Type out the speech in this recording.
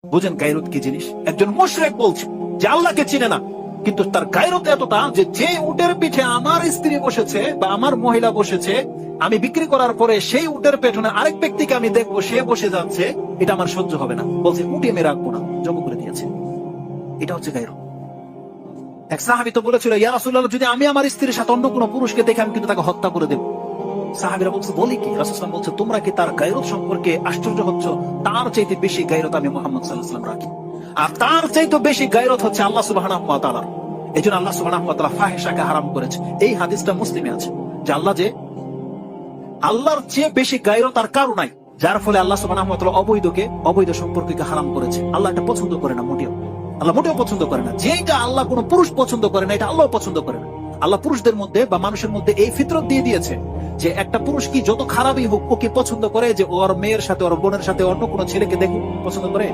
বুঝেন গায়রত কি জিনিস? একজন মুশরিক বলছে যে আল্লাহকে চিনে না, কিন্তু তার গায়রত এতটা যে উটের পিঠে আমার স্ত্রী বসেছে বা আমার মহিলা বসেছে, আমি বিক্রি করার পরে সেই উটের পেছনে আরেক ব্যক্তিকে আমি দেখবো সে বসে যাচ্ছে, এটা আমার সহ্য হবে না, বলছে উটে আমি রাখবো না, জমা করে দিয়েছে। এটা হচ্ছে গায়রত। এক সাহাবী তো বলেছিল, ইয়া রাসূলুল্লাহ, যদি আমি আমার স্ত্রীর সাথে অন্য কোনো পুরুষকে দেখে আমি কিন্তু তাকে হত্যা করে দেব। সাহাবীরা বলছে, বলি কি? রাসূল সাল্লাল্লাহু আলাইহি ওয়াসাল্লাম বলছে, তোমরা কি তার গায়রত সম্পর্কে আশ্চর্য হচ্ছ? তার চাইতে বেশি গায়রত আমি মুহাম্মদ সাল্লাল্লাহু আলাইহি ওয়াসাল্লাম রাখি, আর তার চাইতে বেশি গায়রত হচ্ছে আল্লাহ সুবহানাহু ওয়া তাআলার। এজন্য আল্লাহ সুবহানাহু ওয়া তাআলা ফাহিশাকে হারাম করেছে। এই হাদিসটা মুসলিমে আছে যে আল্লাহর চেয়ে বেশি গায়রত আর কারো নাই, যার ফলে আল্লাহ সুবহানাহু ওয়া তাআলা অবৈধ সম্পর্ককে হারাম করেছে। আল্লাহ এটা পছন্দ করে না, আল্লাহ মোটেও পছন্দ করে না। যেটা আল্লাহ কোনো পুরুষ পছন্দ করে না, এটা আল্লাহ পছন্দ করে না। আল্লাহ পুরুষদের মধ্যে বা মানুষের মধ্যে এই ফিতরত দিয়ে দিয়েছে যে একটা পুরুষ কি যত খারাপই হোক, ওকে পছন্দ করে যে ওর মেয়ের সাথে, ওর বোনের সাথে অন্য কোনো ছেলেকে দেখুক, পছন্দ করে।